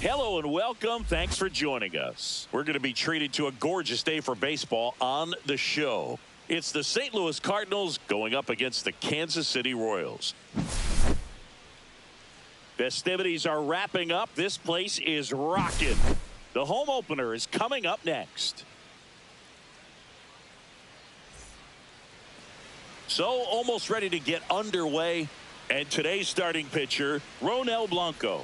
Hello and welcome. Thanks for joining us. We're going to be treated to a gorgeous day for baseball on the show. It's the St. Louis Cardinals going up against the Kansas City Royals. Festivities are wrapping up. This place is rocking. The home opener is coming up next. So almost ready to get underway. And today's starting pitcher, Ronel Blanco.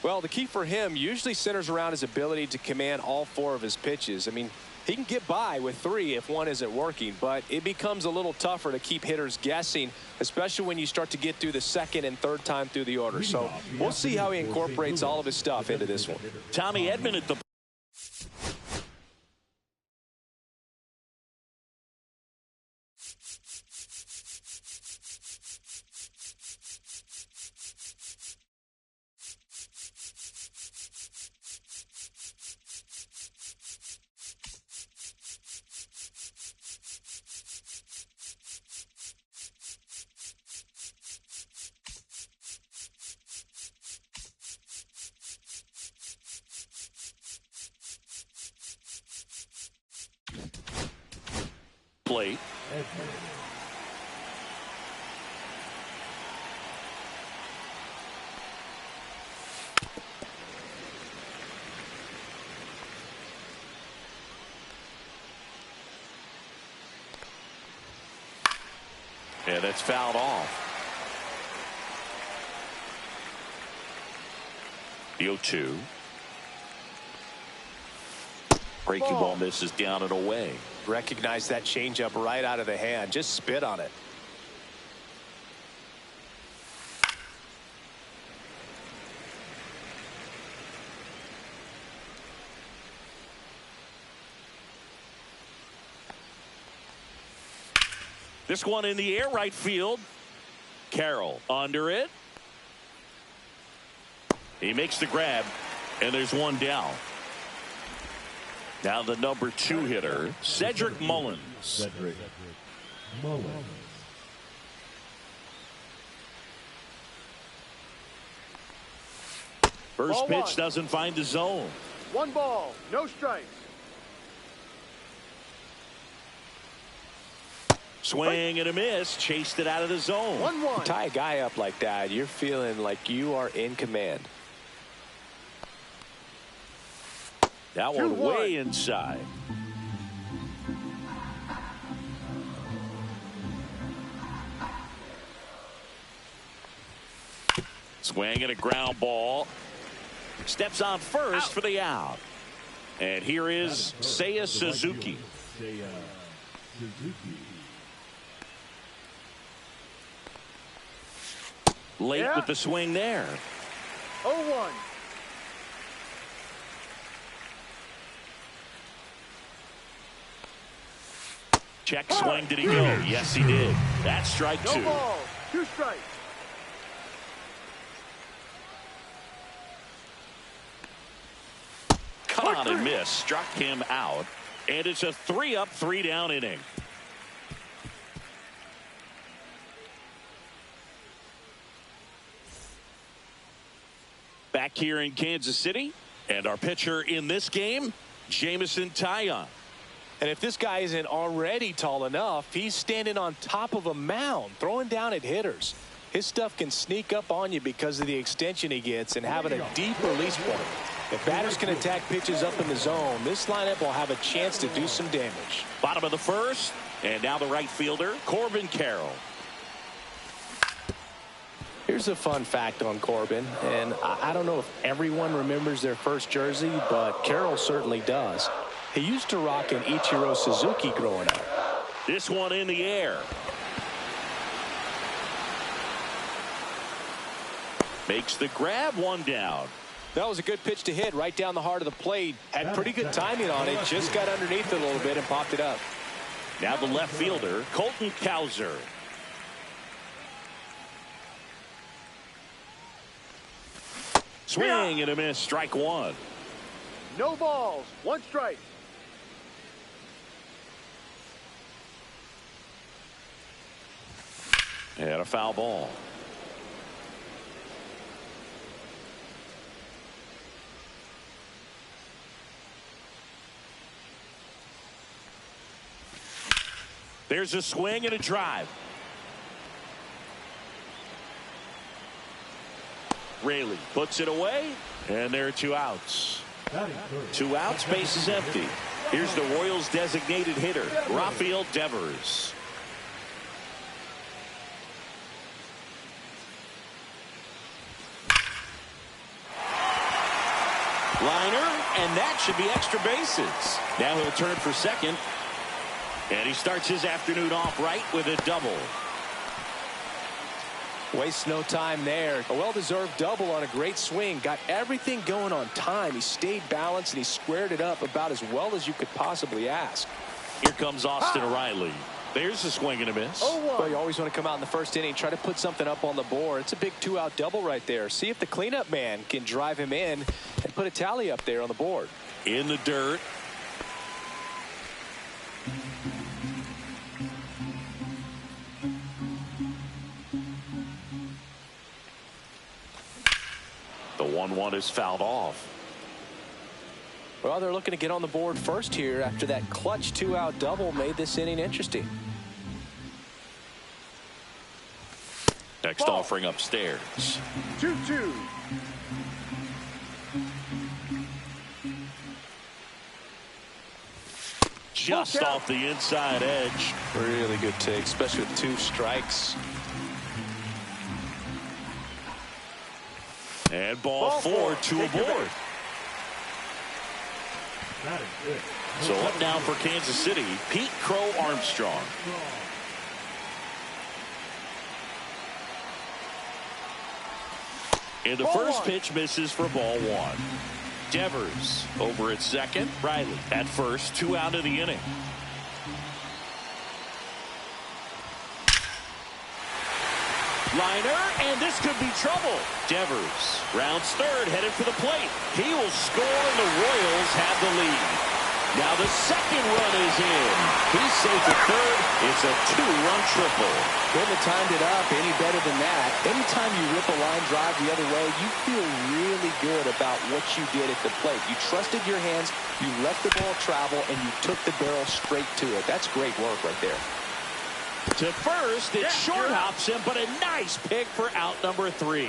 Well, the key for him usually centers around his ability to command all four of his pitches. I mean, he can get by with three if one isn't working, but it becomes a little tougher to keep hitters guessing, especially when you start to get through the second and third time through the order. So we'll see how he incorporates all of his stuff into this one. Tommy Edman at the plate. And that's fouled off. The 0-2. Breaking ball misses down and away. Recognize that changeup right out of the hand. Just spit on it. This one in the air, right field. Carroll under it. He makes the grab, and there's one down. Now the number 2 hitter, Cedric Mullins. First pitch doesn't find the zone. 1 ball, no strikes. Swing and a miss, chased it out of the zone. 1-1. Tie a guy up like that, you're feeling like you are in command. That one way inside. Swing and a ground ball. Steps on first for the out. And here is Seiya Suzuki. Late with the swing there. 0-1. Check swing. Did he go? Yes, he did. That's strike 2. No ball, 2 strikes. Cut on and miss. Struck him out. And it's a 3-up, 3-down inning. Back here in Kansas City, and our pitcher in this game, Jameson Taillon. And if this guy isn't already tall enough, he's standing on top of a mound, throwing down at hitters. His stuff can sneak up on you because of the extension he gets and having a deep release point. If batters can attack pitches up in the zone, this lineup will have a chance to do some damage. Bottom of the first, and now the right fielder, Corbin Carroll. Here's a fun fact on Corbin, and I don't know if everyone remembers their first jersey, but Carroll certainly does. He used to rock an Ichiro Suzuki growing up. This one in the air. Makes the grab, 1 down. That was a good pitch to hit right down the heart of the plate. Had pretty good timing on it. Just got underneath it a little bit and popped it up. Now the left fielder, Colton Cowser. Swing and a miss, strike 1. No balls, 1 strike. And a foul ball. There's a swing and a drive. Raley puts it away, and there are 2 outs. 2 outs, base is empty. Here's the Royals' designated hitter, Rafael Devers. Liner, and that should be extra bases. Now he'll turn for second. And he starts his afternoon off right with a double. Wastes no time there. A well-deserved double on a great swing. Got everything going on time. He stayed balanced and he squared it up about as well as you could possibly ask. Here comes Austin Riley. There's a swing and a miss. Well, you always want to come out in the first inning, try to put something up on the board. It's a big 2-out double right there. See if the cleanup man can drive him in and put a tally up there on the board. In the dirt. The 1-1 is fouled off. Well, they're looking to get on the board first here after that clutch 2-out double made this inning interesting. Next offering upstairs. 2-2. Just off the inside edge. Really good take, especially with 2 strikes. And ball 4, 2 aboard. So up now for Kansas City, Pete Crow Armstrong. And the first pitch misses for ball one. Devers over at second. Riley at first. 2 out of the inning. Liner, and this could be trouble. Devers rounds third, headed for the plate. He will score, and the Royals have the lead. Now the second run is in. He's safe at third. It's a 2-run triple. Couldn't have timed it up any better than that. Anytime you rip a line drive the other way, you feel really good about what you did at the plate. You trusted your hands, you let the ball travel, and you took the barrel straight to it. That's great work right there. To first, it short hops him, but a nice pick for out number 3.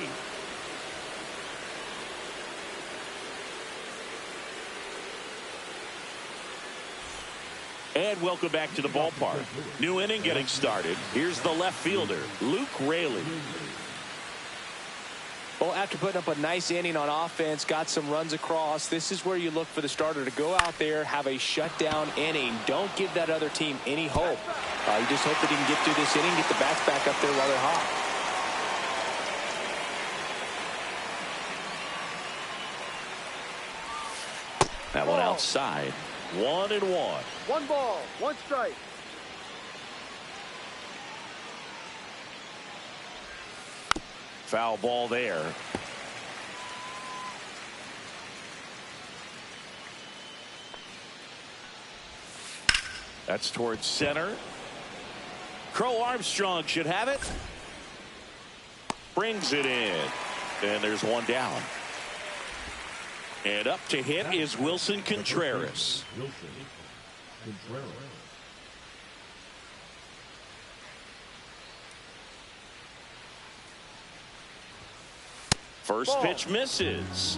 And welcome back to the ballpark. New inning getting started. Here's the left fielder, Luke Raley. Well, after putting up a nice inning on offense, got some runs across, this is where you look for the starter to go out there, have a shutdown inning. Don't give that other team any hope. You just hope that he can get through this inning, get the bats back up there while they're hot. That one outside. 1-1. 1 ball, 1 strike. Foul ball there. That's towards center. Crow Armstrong should have it. Brings it in. And there's one down. And up to hit is Wilson Contreras. First pitch misses.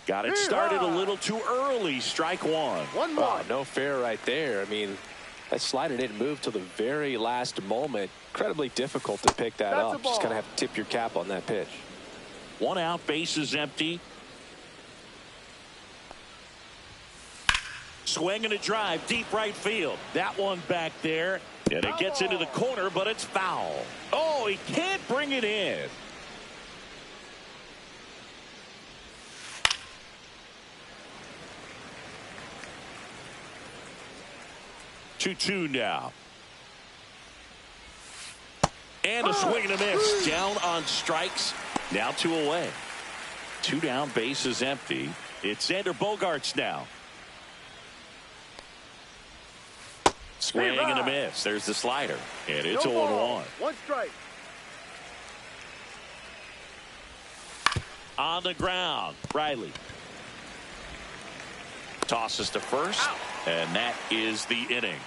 Got it started a little too early. Strike one. No fair right there. I mean, that slider didn't move till the very last moment. Incredibly difficult to pick that up. Just kind of have to tip your cap on that pitch. 1 out, bases empty. Swing and a drive, deep right field. That one back there. And it gets into the corner, but it's foul. Oh, he can't bring it in. Two now. And a swing and a miss. Down on strikes. Now 2 away. 2 down, bases empty. It's Xander Bogaerts now. Swing and a miss. There's the slider. And it's 0-1. 1 strike. On the ground, Riley. Tosses to first. And that is the inning.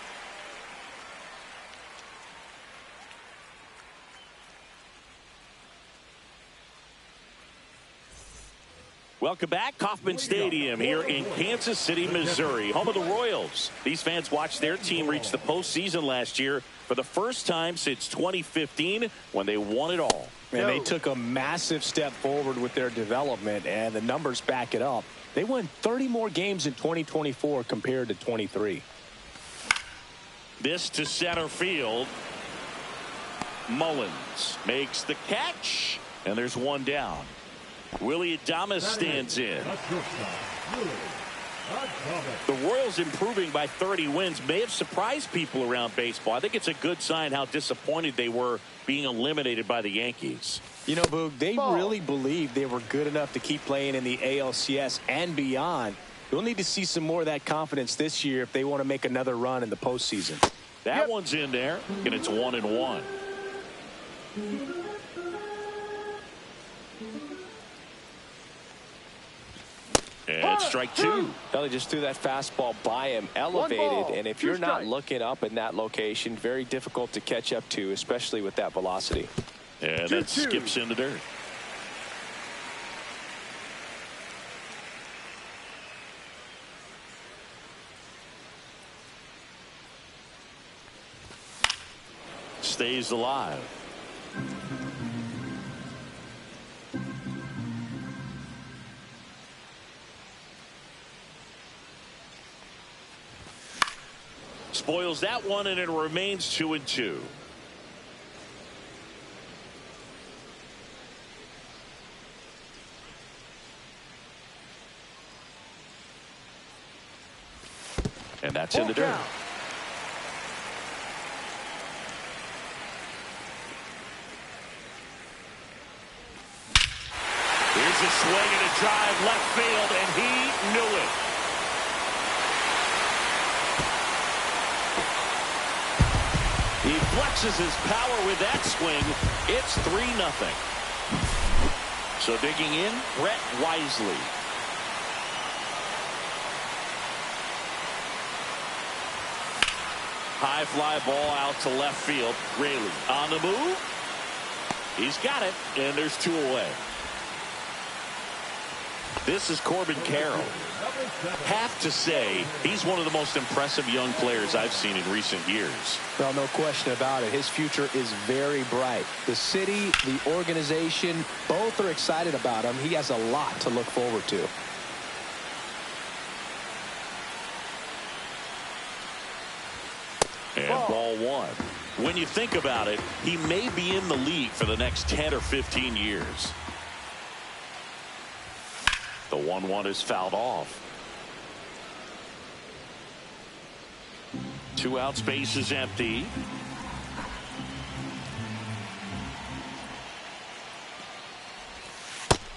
Welcome back. Kauffman Stadium here in Kansas City, Missouri, home of the Royals. These fans watched their team reach the postseason last year for the first time since 2015 when they won it all. And they took a massive step forward with their development, and the numbers back it up. They won 30 more games in 2024 compared to 23. This to center field. Mullins makes the catch, and there's one down. Willie Adames stands in. The Royals improving by 30 wins may have surprised people around baseball. I think it's a good sign how disappointed they were being eliminated by the Yankees. You know, Boog, they really believed they were good enough to keep playing in the ALCS and beyond. They'll need to see some more of that confidence this year if they want to make another run in the postseason. That one's in there, and it's 1-1. And strike 2. They just threw that fastball by him, elevated, and if you're not looking up in that location, very difficult to catch up to, especially with that velocity. And that skips in the dirt. Stays alive. spoils that one, and it remains 2-2. And that's in the dirt. Here's a swing and a drive left field, and he knew it. He flexes his power with that swing. It's 3-0. So digging in, Brett Wisely. High fly ball out to left field. Raley on the move. He's got it, and there's 2 away. This is Corbin Carroll. Have to say, he's one of the most impressive young players I've seen in recent years. Well, no question about it. His future is very bright. The city, the organization, both are excited about him. He has a lot to look forward to. And ball 1. When you think about it, he may be in the league for the next 10 or 15 years. The 1-1 is fouled off. 2 out, space is empty.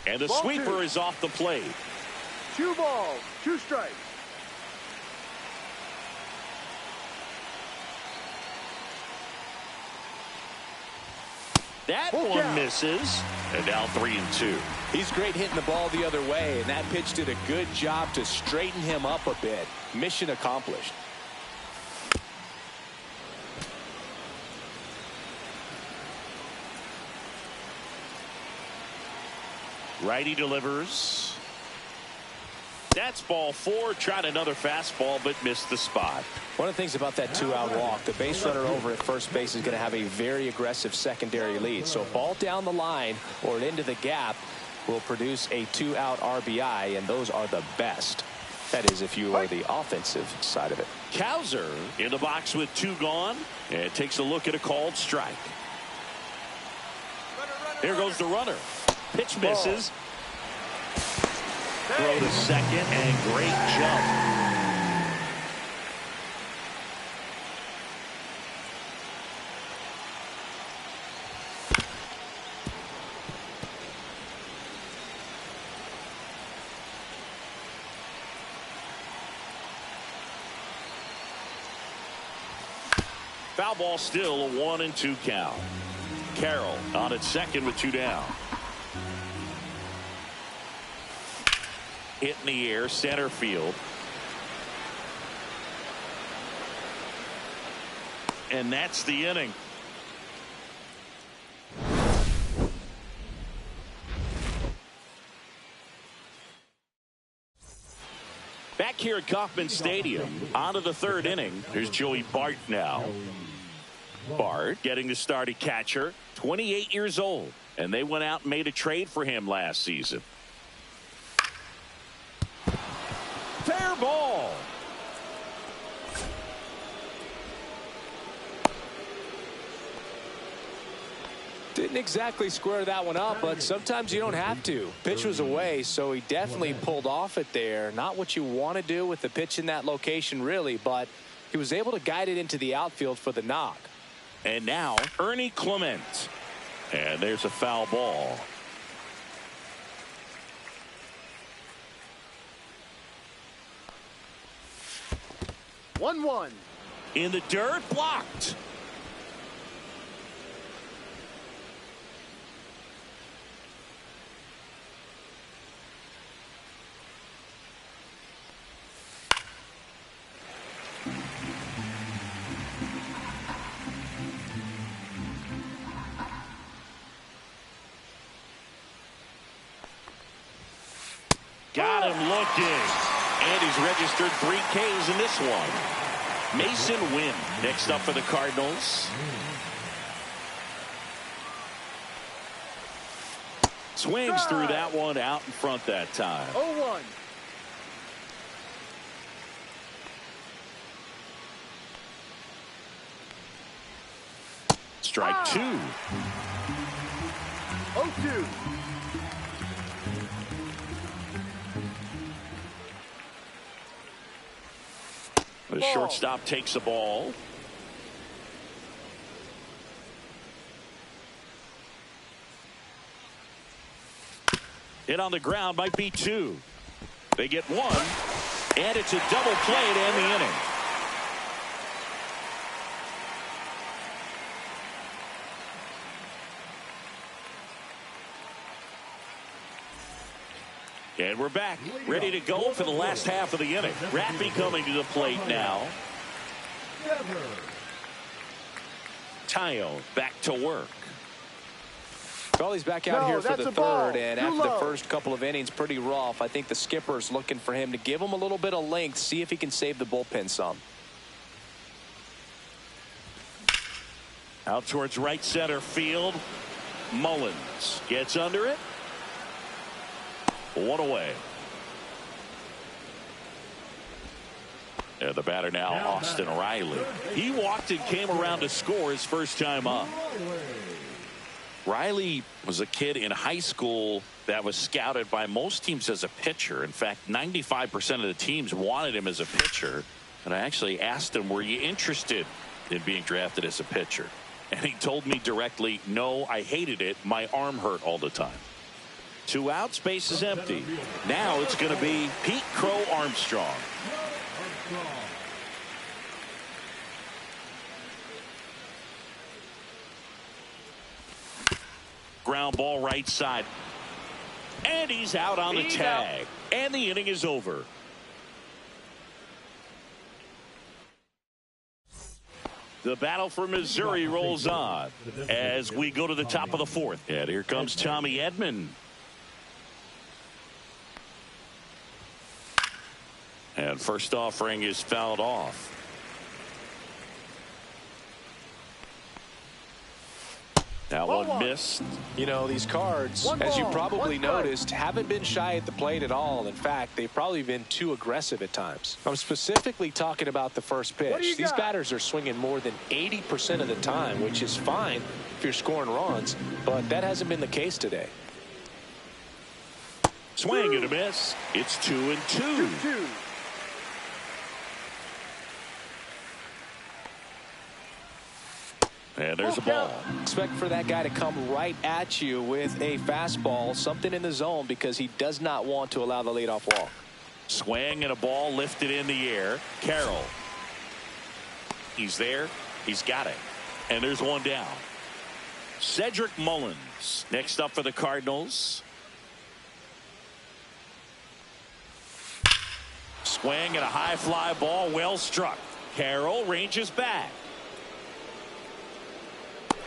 And the sweeper is off the plate. 2 balls, 2 strikes. That one misses. And now 3-2. He's great hitting the ball the other way, and that pitch did a good job to straighten him up a bit. Mission accomplished. Righty delivers. That's ball 4. Tried another fastball, but missed the spot. One of the things about that 2-out walk, the base runner over at first base is going to have a very aggressive secondary lead. So ball down the line or into the gap will produce a 2-out RBI, and those are the best. That is, if you are the offensive side of it. Cowser in the box with 2 gone, and takes a look at a called strike. Here goes the runner. Pitch misses. Throw to second, and great jump. Foul ball, still a 1-2 count. Carroll on at second with 2 down. Hit in the air, center field. And that's the inning. Back here at Kauffman Stadium, on to the 3rd inning. Here's Joey Bart now. Bart getting the start at catcher, 28 years old. And they went out and made a trade for him last season. Fair ball. Didn't exactly square that one up, but sometimes you don't have to. Pitch was away, so he definitely pulled off it there. Not what you want to do with the pitch in that location, really, but he was able to guide it into the outfield for the knock. And now Ernie Clement. And there's a foul ball. 1-1. In the dirt, blocked. Got him looking. And he's registered 3 Ks in this one. Mason Wynn next up for the Cardinals. Swings through that one, out in front that time. 0-1. strike two. 0-2. The shortstop takes the ball. Hit on the ground, might be two. They get one, and it's a double play to end the inning. And we're back, ready to go for the last half of the inning. Rappy coming to the plate now. Tayo back to work. Well, he's back out here for the third, and after the first couple of innings, pretty rough. I think the skipper's looking for him to give him a little bit of length, see if he can save the bullpen some. Out towards right center field. Mullins gets under it. One away. And the batter now, Austin Riley. He walked and came around to score his first time up. Riley was a kid in high school that was scouted by most teams as a pitcher. In fact, 95% of the teams wanted him as a pitcher. And I actually asked him, were you interested in being drafted as a pitcher? And he told me directly, no, I hated it. My arm hurt all the time. 2 outs, base is empty. Now it's going to be Pete Crow Armstrong. Ground ball right side. And he's out on the tag. And the inning is over. The battle for Missouri rolls on as we go to the top of the fourth. And here comes Tommy Edman. And first offering is fouled off. That one missed. You know, these Cards, as you probably noticed, haven't been shy at the plate at all. In fact, they've probably been too aggressive at times. I'm specifically talking about the first pitch. These batters are swinging more than 80% of the time, which is fine if you're scoring runs, but that hasn't been the case today. Swing and a miss. It's 2-2. And there's a ball. Expect for that guy to come right at you with a fastball, something in the zone, because he does not want to allow the leadoff walk. Swing and a ball lifted in the air. Carroll. He's there. He's got it. And there's one down. Cedric Mullins next up for the Cardinals. Swing and a high fly ball, well struck. Carroll ranges back.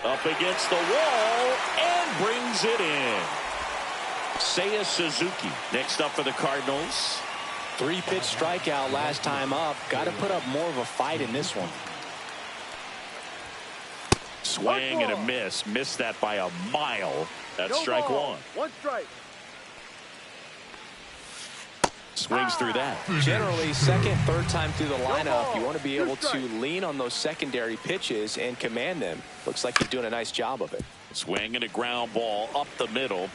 Up against the wall and brings it in. Seiya Suzuki next up for the Cardinals. 3-pitch strikeout last time up. Got to put up more of a fight in this one. Swing and a miss. Missed that by a mile. That's strike one. One strike. Swings through that. Generally, second, third time through the lineup, you want to be able to lean on those secondary pitches and command them. Looks like he's doing a nice job of it. Swing and a ground ball up the middle.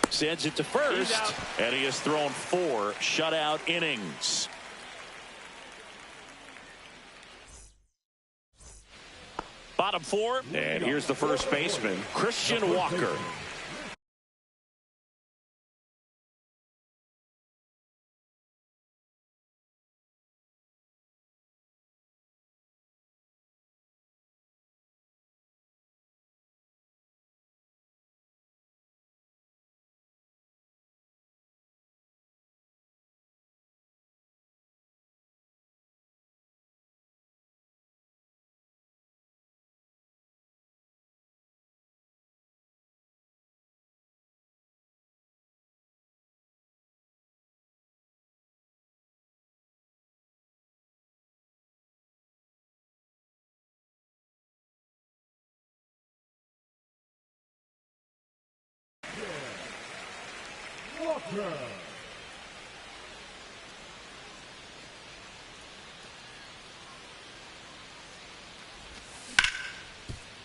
Sends it to first. And he has thrown 4 shutout innings. Bottom 4. And here's the first baseman, Christian Walker.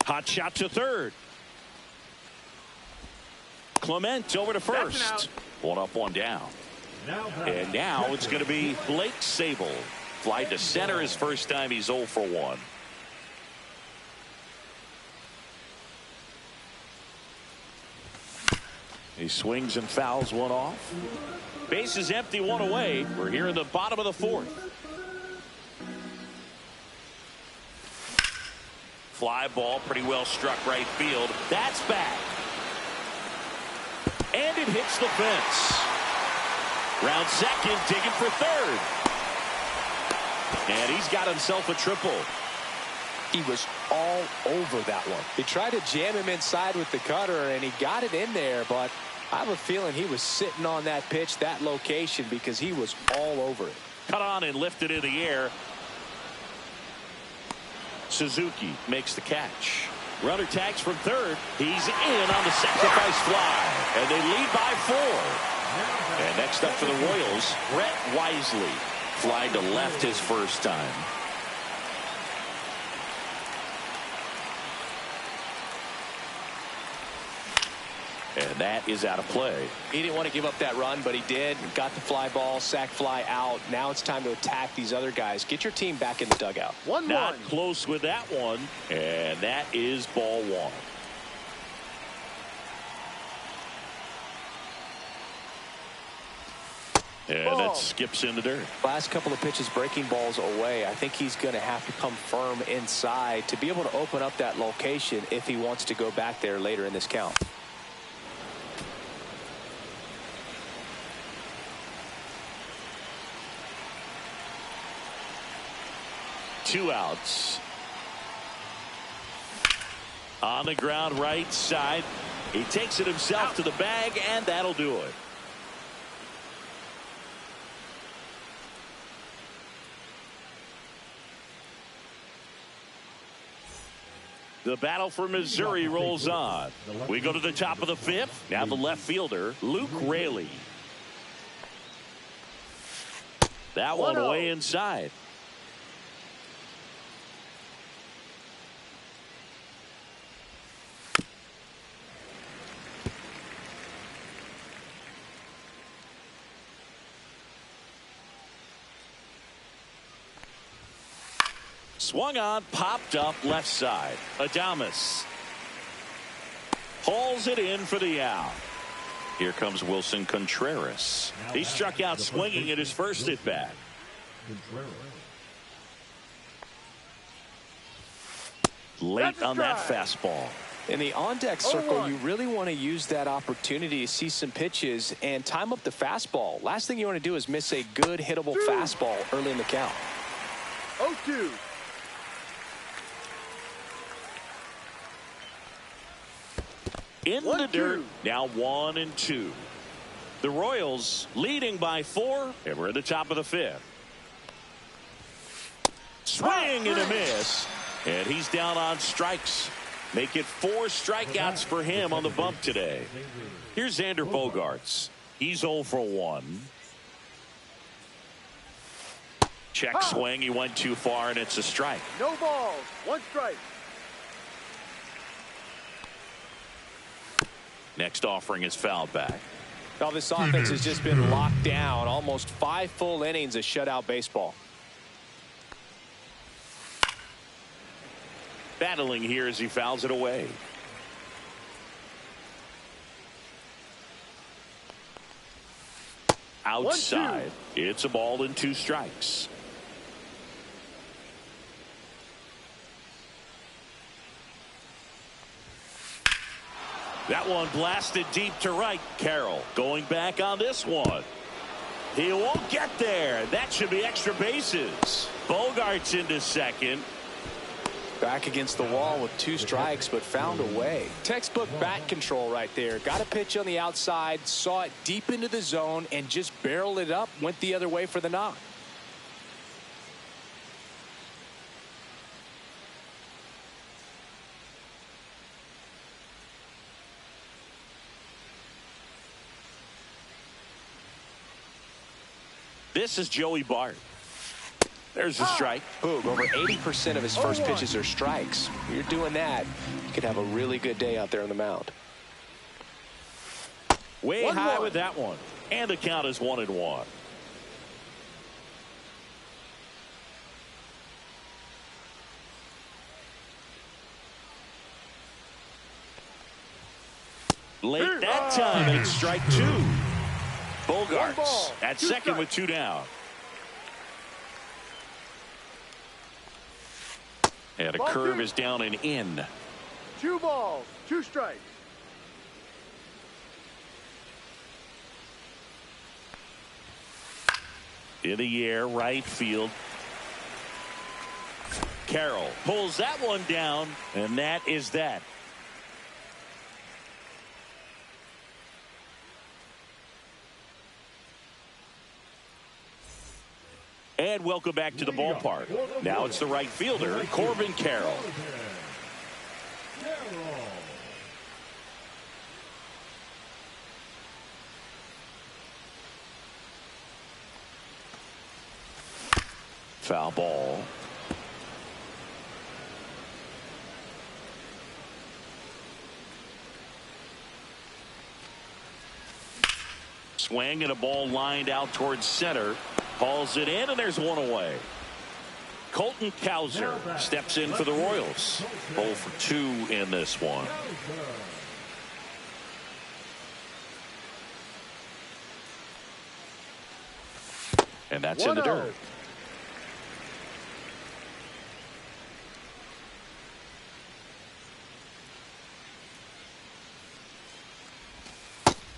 Hot shot to third. Clement over to first. One up, one down. And now it's going to be Blake Sable. Fly to center his first time. He's 0 for 1. He swings and fouls one off. Base is empty, one away. We're here in the bottom of the fourth. Fly ball, pretty well struck right field. That's back. And it hits the fence. Round second, digging for third. And he's got himself a triple. He was all over that one. He tried to jam him inside with the cutter, and he got it in there, but I have a feeling he was sitting on that pitch, that location, because he was all over it. Cut on and lifted in the air. Suzuki makes the catch. Runner tags from third. He's in on the sacrifice fly. And they lead by 4. And next up for the Royals, Brett Wisely. Fly to left his first time. And that is out of play. He didn't want to give up that run, but he did. Got the fly ball, sack fly out. Now it's time to attack these other guys. Get your team back in the dugout. 1-1. Not close with that one. And that is ball 1. And that skips in the dirt. Last couple of pitches breaking balls away. I think he's going to have to come firm inside to be able to open up that location if he wants to go back there later in this count. Two outs. On the ground right side. He takes it himself to the bag, and that'll do it. The battle for Missouri rolls on. We go to the top of the 5th. Now the left fielder, Luke Raley. That one way inside. Swung on, popped up left side. Adames hauls it in for the out. Here comes Wilson Contreras. He struck out swinging at his first at bat. Late on that fastball. In the on-deck circle, you really want to use that opportunity to see some pitches and time up the fastball. Last thing you want to do is miss a good hittable fastball early in the count. 0-2. In the dirt, now 1-2. The Royals leading by 4, and we're at the top of the 5th. Swing and a miss, and he's down on strikes. Make it 4 strikeouts for him on the bump today. Here's Xander Bogaerts. He's 0 for 1. Check swing. He went too far, and it's a strike. No balls. 1 strike. Next offering is fouled back. Well, this offense has just been locked down. Almost 5 full innings of shutout baseball. Battling here as he fouls it away. Outside. It's a ball and 2 strikes. That one blasted deep to right. Carroll going back on this one. He won't get there. That should be extra bases. Bogaerts into second. Back against the wall with 2 strikes, but found a way. Textbook bat control right there. Got a pitch on the outside, saw it deep into the zone, and just barreled it up, went the other way for the knock. This is Joey Bart. There's a strike. Boog, over 80% of his first pitches are strikes. When you're doing that, you could have a really good day out there on the mound. Way high with that one. And the count is 1-1. Late that time, and it's strike 2. Bogarts at second with 2 down. And a curve is down and in. 2 balls, 2 strikes. In the air, right field. Carroll pulls that one down, and that is that. And welcome back to the ballpark. Now it's the right fielder, Corbin Carroll. Foul ball. Swing and a ball lined out towards center. Hauls it in, and there's one away. Colton Cowser steps in for the Royals. 0 for 2 in this one. And that's in the dirt.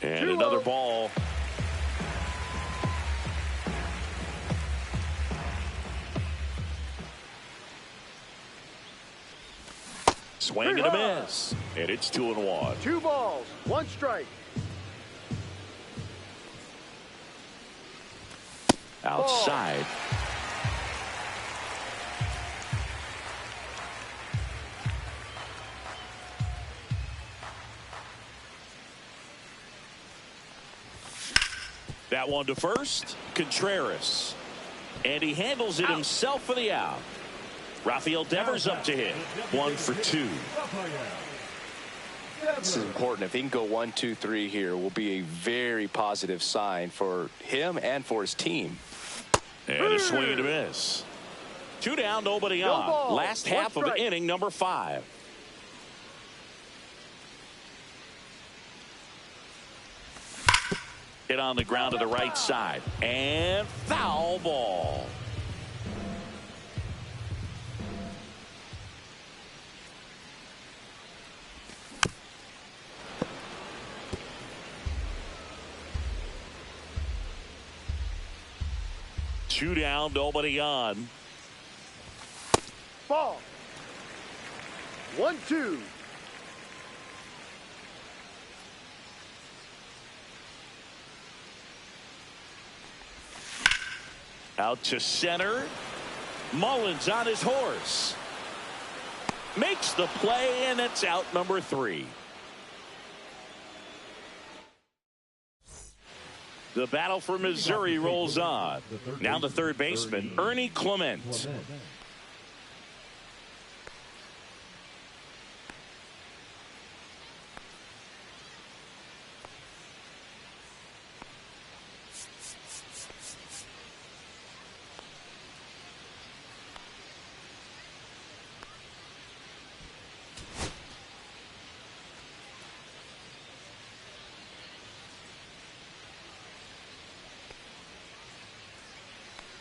And another ball. Swing and a miss. And it's 2-1. 2 balls, 1 strike. Outside. That one to first. Contreras. And he handles it himself for the out. Rafael Devers up to hit. 1 for 2. This is important. If he can go 1, 2, 3 here, will be a very positive sign for him and for his team. And a swing and a miss. 2 down, nobody on. Last half of inning number 5. Hit on the ground to the right side. And foul ball. Two down, nobody on. Ball. 1-2. Out to center. Mullins on his horse. Makes the play, and it's out number 3. The battle for Missouri rolls on. Now the third baseman, Ernie Clement.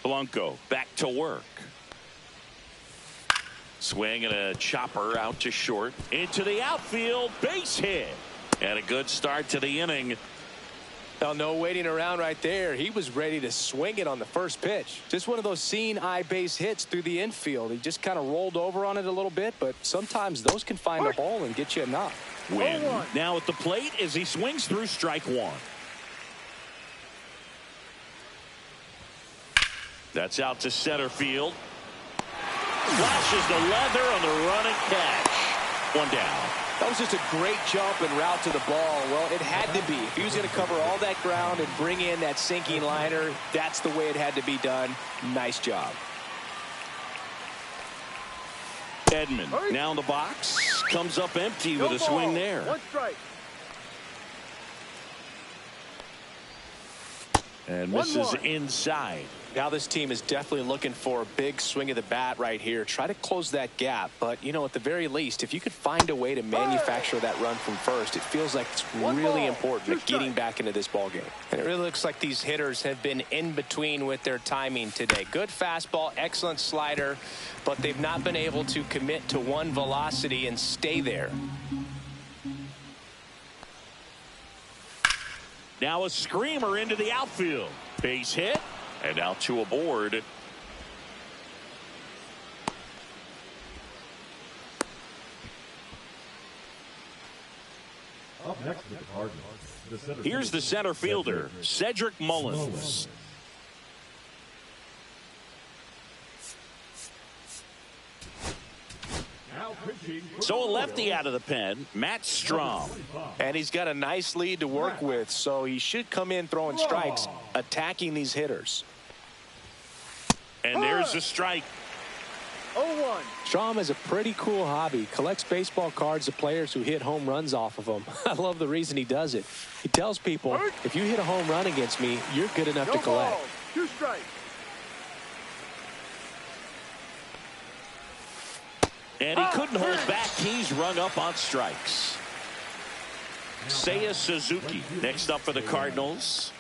Blanco back to work. Swing and a chopper out to short. Into the outfield. Base hit. And a good start to the inning. Well, no waiting around right there. He was ready to swing it on the first pitch. Just one of those seeing eye base hits through the infield. He just kind of rolled over on it a little bit, but sometimes those can find a hole and get you a knock. Win. Now at the plate as he swings through strike 1. That's out to center field. Flashes the leather on the run and catch. 1 down. That was just a great jump and route to the ball. Well, it had to be. If he was going to cover all that ground and bring in that sinking liner, that's the way it had to be done. Nice job. Edman Hurry. now in the box. Comes up empty with No a swing ball. there. One strike. And 1-1. misses inside. Now this team is definitely looking for a big swing of the bat right here. Try to close that gap. But, you know, at the very least, if you could find a way to manufacture that run from first, it feels like it's really important at getting back into this ball game. And it really looks like these hitters have been in between with their timing today. Good fastball, excellent slider, but they've not been able to commit to one velocity and stay there. Now a screamer into the outfield. Base hit. And now two aboard. Up next with the Cardinals. Here's the center fielder, Cedric Mullins. So a lefty out of the pen, Matt Strom. And he's got a nice lead to work with, so he should come in throwing strikes, attacking these hitters. And there's a strike. 0-1. Strom has a pretty cool hobby. Collects baseball cards of players who hit home runs off of them. I love the reason he does it. He tells people, if you hit a home run against me, you're good enough No to collect. balls. 2 strikes. And he couldn't hold back. He's rung up on strikes. Seiya Suzuki next up for the Cardinals.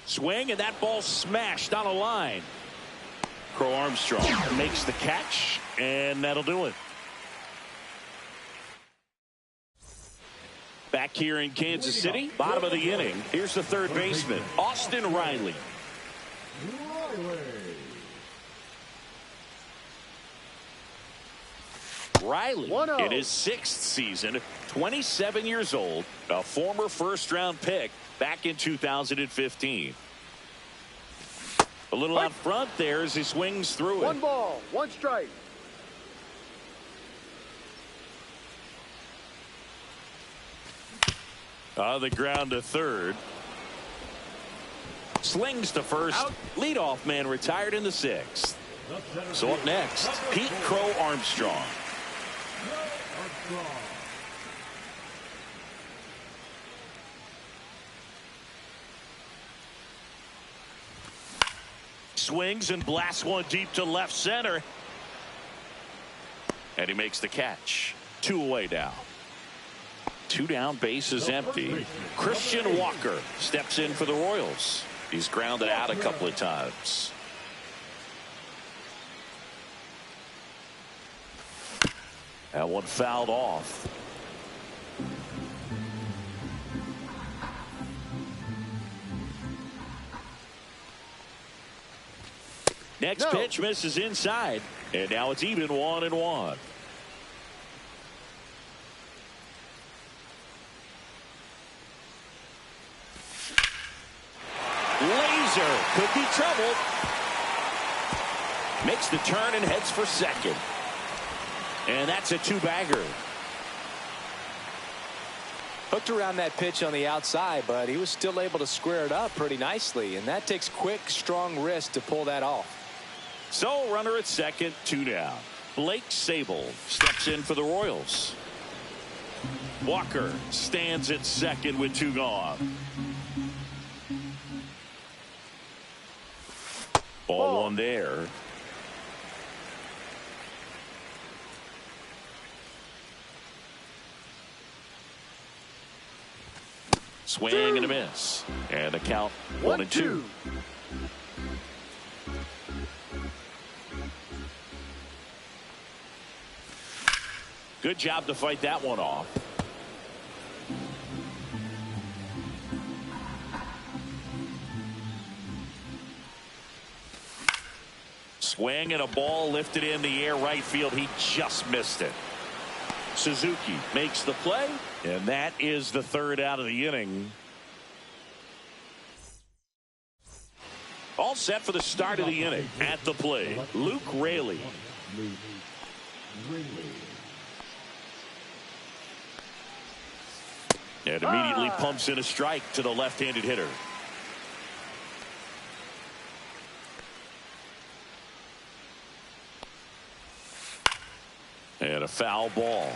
Swing, and that ball smashed on a line. Crow Armstrong makes the catch, and that'll do it. Back here in Kansas City, bottom of the inning. Here's the third baseman, Austin Riley. Riley 1-0. in his 6th season, 27 years old, a former first-round pick back in 2015. A little out front there as he swings through it. 1 ball. 1 strike. On the ground to third. Slings to first. Out. Leadoff man retired in the 6th. So up next, Pete Crow Armstrong. Swings and blasts one deep to left center. And he makes the catch. 2 away now. 2 down, base is empty. Christian Walker steps in for the Royals. He's grounded out a couple of times. That one fouled off. Next pitch misses inside. And now it's even 1-1. Laser could be trouble. Makes the turn and heads for second. And that's a 2-bagger. Hooked around that pitch on the outside, but he was still able to square it up pretty nicely. And that takes quick, strong wrist to pull that off. So runner at second, 2 down. Blake Sable steps in for the Royals. Walker stands at second with 2 gone. Ball 1 there. Swing and a miss. And the count 1-2. Good job to fight that one off. Swing and a ball lifted in the air right field. He just missed it. Suzuki makes the play, and that is the 3rd out of the inning. All set for the start of the inning. At the plate, Luke Raley. And immediately pumps in a strike to the left-handed hitter. And a foul ball.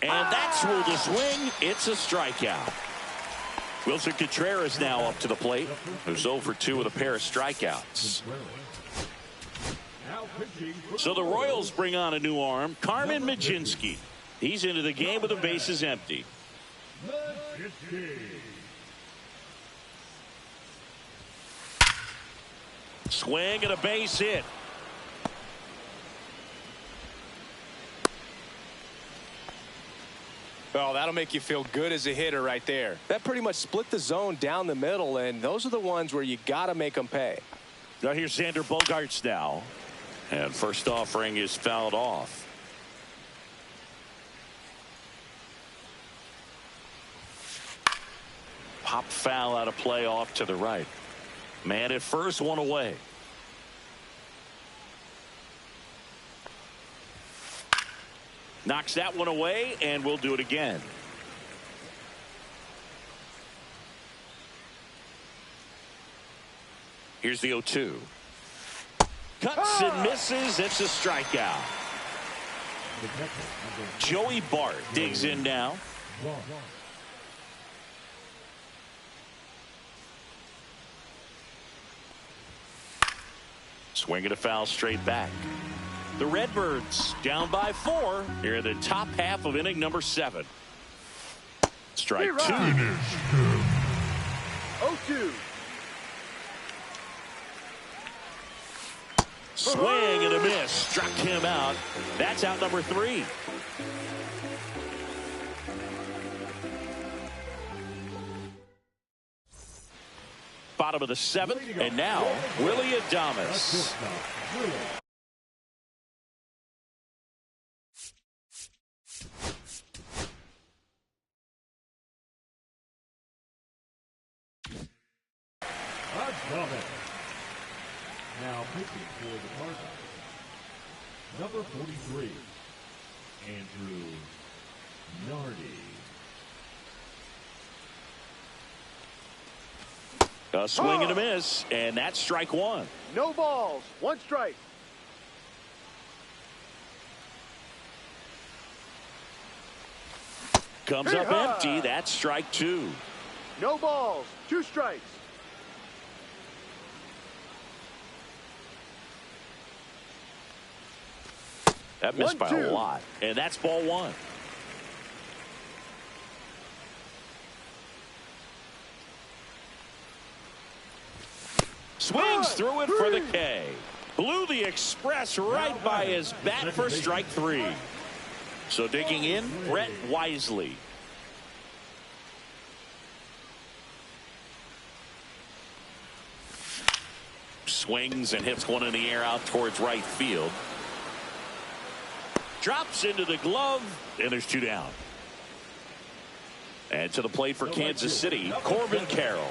And that's ruled a swing. It's a strikeout. Wilson Contreras now up to the plate, who's 0 for 2 with a pair of strikeouts. So the Royals bring on a new arm, Carmen Mlodzinski. He's into the game with the bases empty. Swing and a base hit. Oh, that'll make you feel good as a hitter right there. That pretty much split the zone down the middle, and those are the ones where you got to make them pay. Now here's Xander Bogaerts now. And first offering is fouled off. Pop foul out of play off to the right. Man at first, one away. Knocks that one away, and we'll do it again. Here's the 0-2. Cuts and misses. It's a strikeout. Joey Bart digs in now. Swing and a foul straight back. The Redbirds down by 4 here in the top half of inning number 7. Strike 2. 0-2. Swing and a miss. Struck him out. That's out number 3. Bottom of the 7th, and now Willie Adames. Now pitching for the Cardinals, number 43, Andrew Nardi. A swing and a miss, and that's strike 1. No balls. 1 strike. Comes up empty. That's strike 2. No balls. 2 strikes. That missed by 1-2. a lot, and that's ball 1. Swings through it for the K. Blew the express right by his bat for strike 3. So digging in, Brett Wisely. Swings and hits one in the air out towards right field. Drops into the glove, and there's 2 down. And to the plate for Kansas City, Corbin Carroll.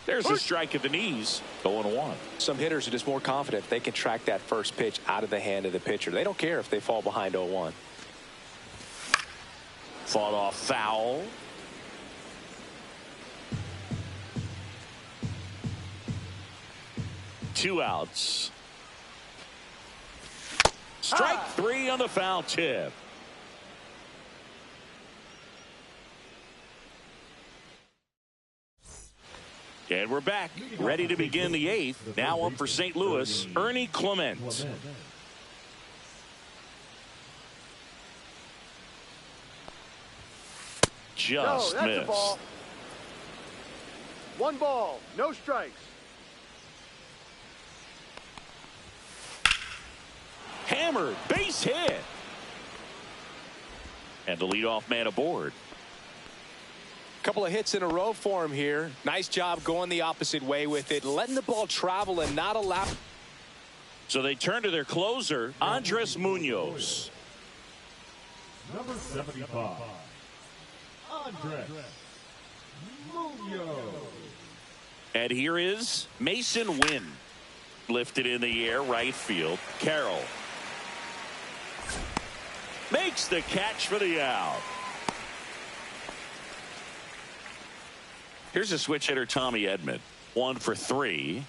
There's a strike at the knees, 0-1. Some hitters are just more confident they can track that first pitch out of the hand of the pitcher. They don't care if they fall behind 0-1. Fought off foul. Two outs. Strike 3 on the foul tip. And we're back, ready to begin the 8th. Now up for St. Louis, Ernie Clement. Just that's missed. A ball. 1 ball. No strikes. Hammered, base hit. And the leadoff man aboard. Couple of hits in a row for him here. Nice job going the opposite way with it, letting the ball travel and not allow. So they turn to their closer, Andres Munoz. Number 75, Andres Munoz. And here is Mason Wynn. Lifted in the air, right field. Carroll. Makes the catch for the out. Here's a switch hitter, Tommy Edman. 1 for 3.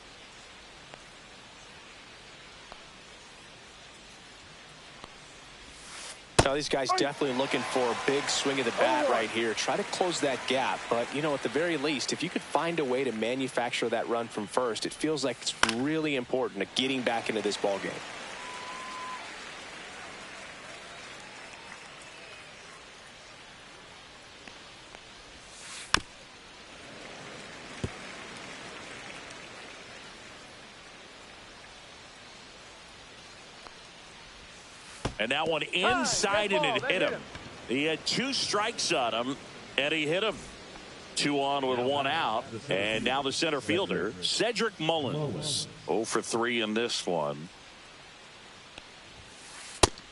Now, these guys definitely looking for a big swing of the bat right here. Try to close that gap. But, you know, at the very least, if you could find a way to manufacture that run from first, it feels like it's really important to getting back into this ball game. And that one inside, and it hit him. He had 2 strikes on him, and he hit him. 2 on with 1 out. And now the center fielder, Cedric Mullins. 0 for 3 in this one.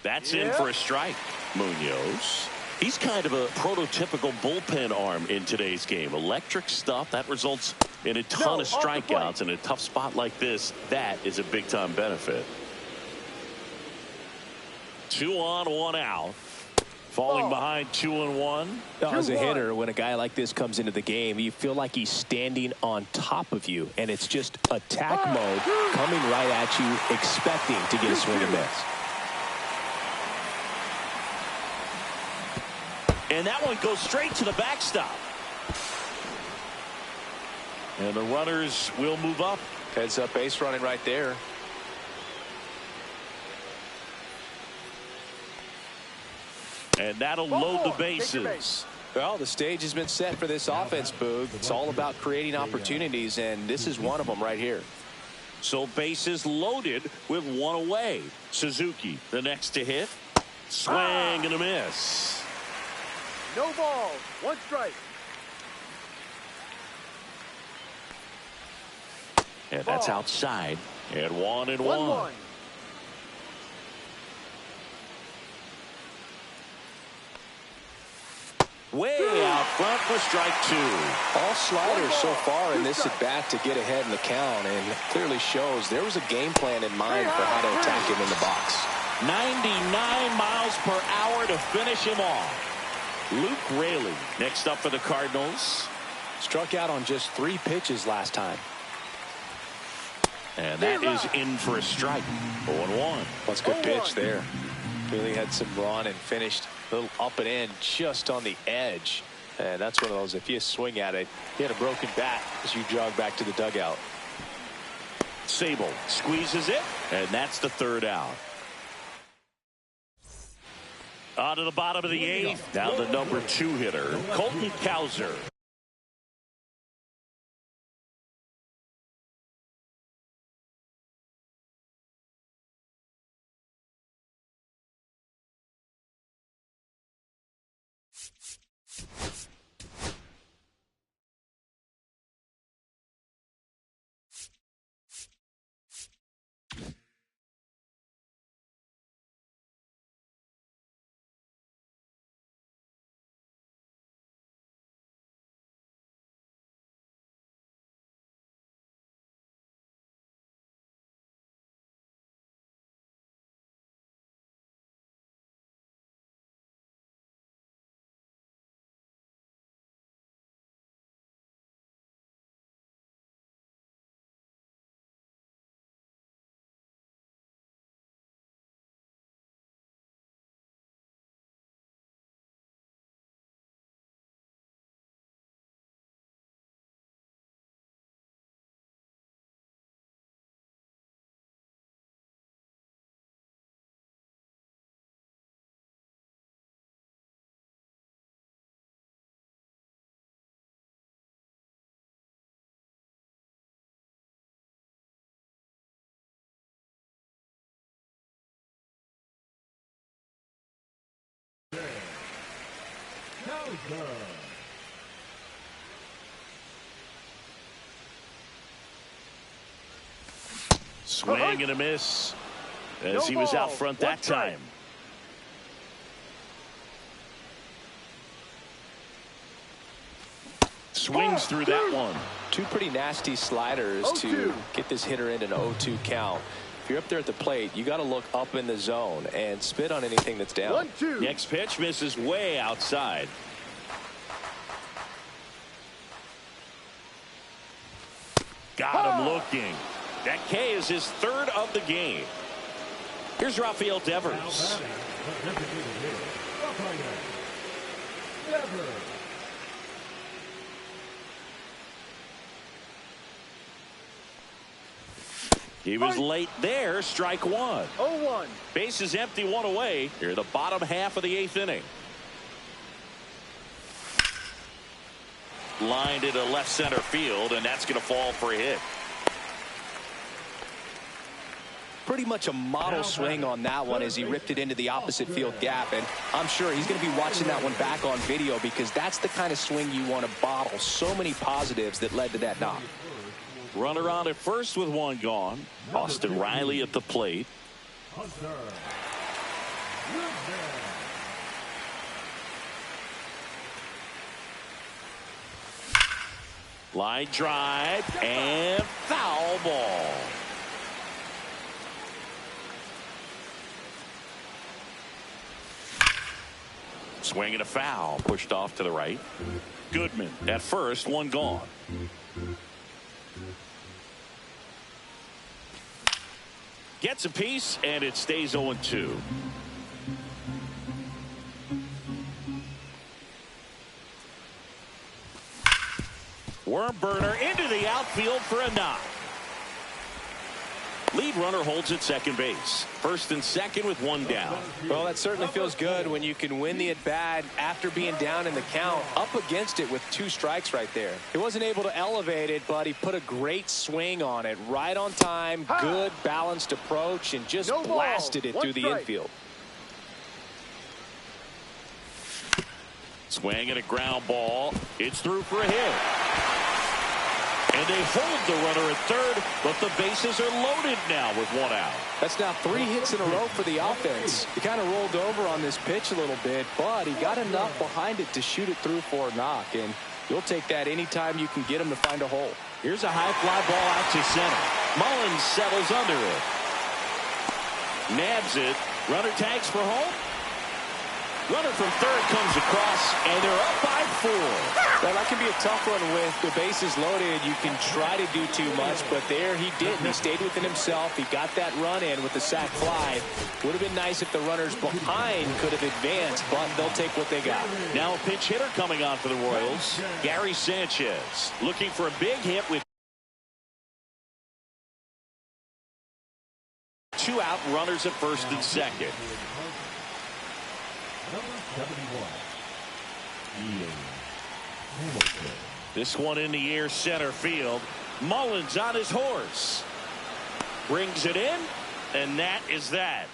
That's in for a strike. Munoz. He's kind of a prototypical bullpen arm in today's game. Electric stuff that results in a ton of strikeouts. In a tough spot like this, that is a big-time benefit. 2 on, 1 out. Falling behind 2-1. As a hitter, when a guy like this comes into the game, you feel like he's standing on top of you, and it's just attack mode coming right at you, expecting to get a swing and miss. And that one goes straight to the backstop. And the runners will move up. Heads up base running right there. And that'll load the bases. Well, the stage has been set for this offense, Boog. It's all about creating opportunities, and this is one of them right here. So bases loaded with 1 away. Suzuki, the next to hit. Swing and a miss. No balls. 1 strike. And that's outside. And 1-1. 1-1. Way out front for strike 2. All sliders so far in this at bat to get ahead in the count, and clearly shows there was a game plan in mind for how to attack him in the box. 99 miles per hour to finish him off. Luke Raley next up for the Cardinals. Struck out on just 3 pitches last time. And that is in for a strike. 0-1. That's a good pitch there. Really had some run and finished a little up and in just on the edge. And that's one of those, if you swing at it, you had a broken bat as you jog back to the dugout. Sable squeezes it, and that's the 3rd out. On to the bottom of the 8th. Now the number 2 hitter, Colton Cowser. Swing and a miss as he was out front that time. Swings through that one. 2 pretty nasty sliders to get this hitter in an 0-2 count. if you're up there at the plate, you got to look up in the zone and spit on anything that's down. 1-2. Next pitch misses way outside. Got him looking. That K is his third of the game. Here's Rafael Devers. Now batting, the designated hitter, Rafael Devers. He was late there. Strike one. 0-1. Base is empty, one away. Here, the bottom half of the eighth inning. Lined into left center field, and that's going to fall for a hit. Pretty much a model swing on that one as he ripped it into the opposite field gap, and I'm sure he's going to be watching that one back on video because that's the kind of swing you want to bottle. So many positives that led to that knock. Runner on at first with one gone. Austin Riley at the plate. Hunter. Line drive and foul ball. Swing and a foul, pushed off to the right. Goodman at first, one gone. Gets a piece, and it stays 0-2. Worm burner into the outfield for a knock. Lead runner holds at second base. First and second with one down. Well, that certainly feels good when you can win the at-bat after being down in the count, up against it with 2 strikes right there. He wasn't able to elevate it, but he put a great swing on it. Right on time, good balanced approach, and just blasted it through the infield. Swing and a ground ball. It's through for a hit. And they hold the runner at third, but the bases are loaded now with one out. That's now 3 hits in a row for the offense. He kind of rolled over on this pitch a little bit, but he got enough behind it to shoot it through for a knock. And you'll take that anytime you can get him to find a hole. Here's a high fly ball out to center. Mullins settles under it. Nabs it. Runner tags for home. Runner from third comes across, and they're up by 4. Well, that can be a tough one with the bases loaded. You can try to do too much, but there he didn't. He stayed within himself. He got that run in with the sac fly. Would have been nice if the runners behind could have advanced, but they'll take what they got. Now a pinch hitter coming on for the Royals. Gary Sanchez looking for a big hit with 2 out, runners at first and second. Number 71. Ian Hamilton. This one in the air center field. Mullins on his horse. Brings it in, and that is that.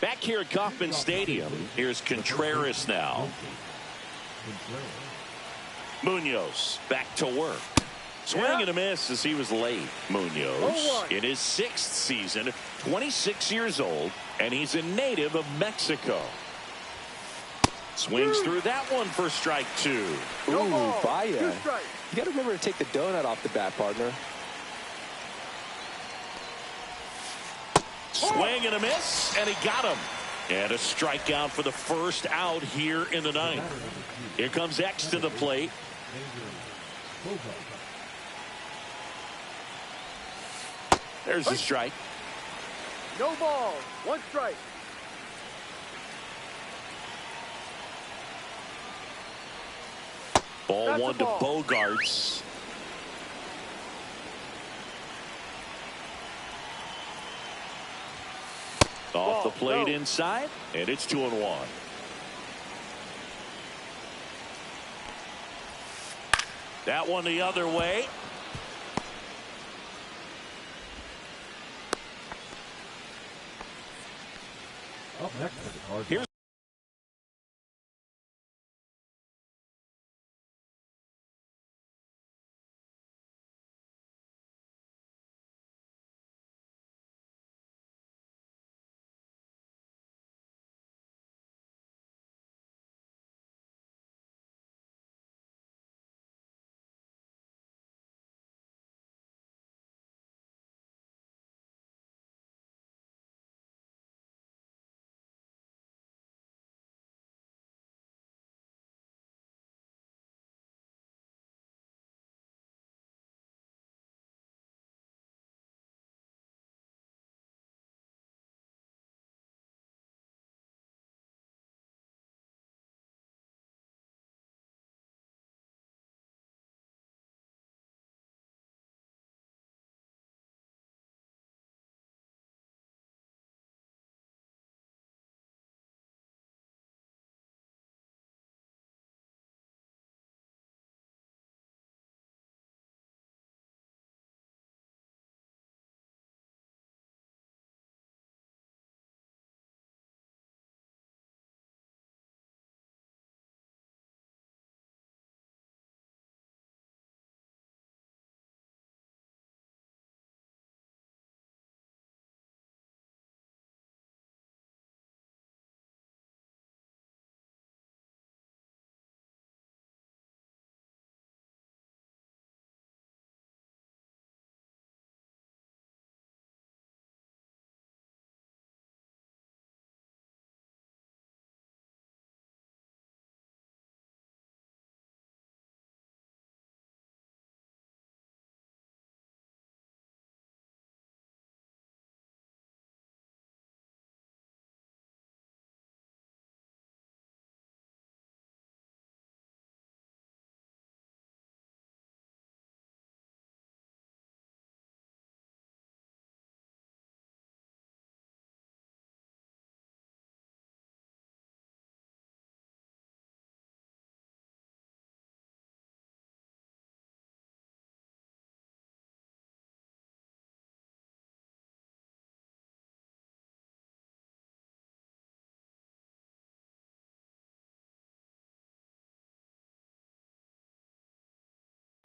Back here at Kauffman Stadium, here's Contreras now. Munoz back to work. Swing and a miss as he was late. Munoz in his 6th season, 26 years old, and he's a native of Mexico. Swings through that one for strike 2. Ooh, Vaya. You got to remember to take the donut off the bat, partner. Swing and a miss, and he got him. And a strikeout for the first out here in the 9th. Here comes X to the plate. There's a strike. No ball. 1 strike. Ball That's 1 a to ball. Bogarts. Off the plate inside, and it's 2-1. That one the other way. Up next for the Cardinals. Here's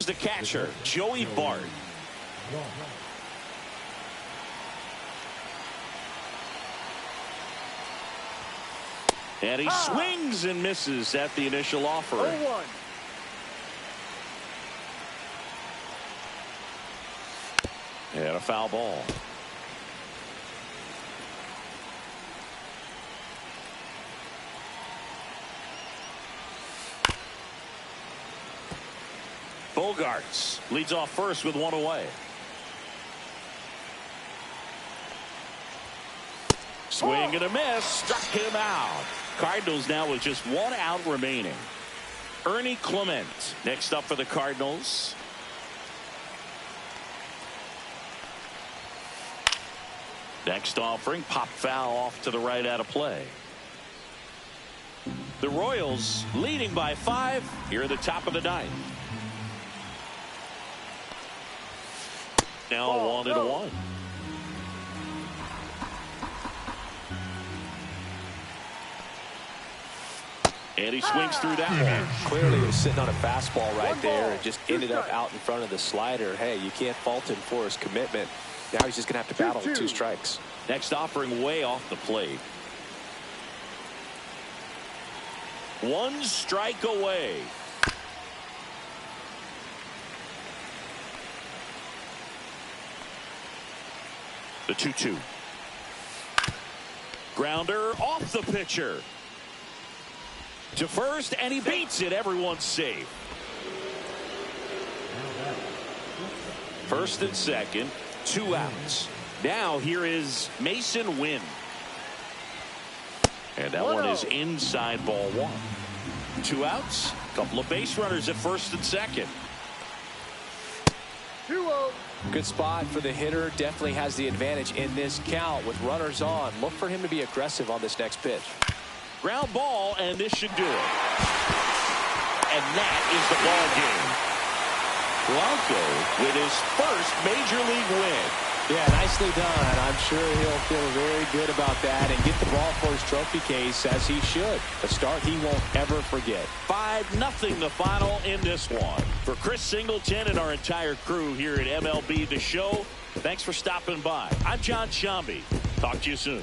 the catcher, Joey Bart. And he swings and misses at the initial offer. 0-1. And a foul ball. Bogarts leads off first with one away. Swing and a miss. Struck him out. Cardinals now with just one out remaining. Ernie Clement next up for the Cardinals. Next offering, pop foul off to the right out of play. The Royals leading by 5 here at the top of the 9th. Now 1-1. And he swings through that one. Clearly he was sitting on a fastball right there and just ended up out in front of the slider. Hey, you can't fault him for his commitment. Now he's just going to have to battle with 2 strikes. Next offering way off the plate. 1 strike away. The 2-2. Grounder off the pitcher. To first, and he beats it. Everyone's safe. First and second, 2 outs. Now here is Mason Wynn. And that one is inside ball 1. 2 outs. Couple of base runners at first and second. 2-0. Good spot for the hitter. Definitely has the advantage in this count with runners on. Look for him to be aggressive on this next pitch. Ground ball, and this should do it. And that is the ball game. Blanco with his first major league win. Yeah, nicely done. I'm sure he'll feel very good about that and get the ball for his trophy case as he should. A start he won't ever forget. 5-0 the final in this one. For Chris Singleton and our entire crew here at MLB The Show, thanks for stopping by. I'm John Shambi. Talk to you soon.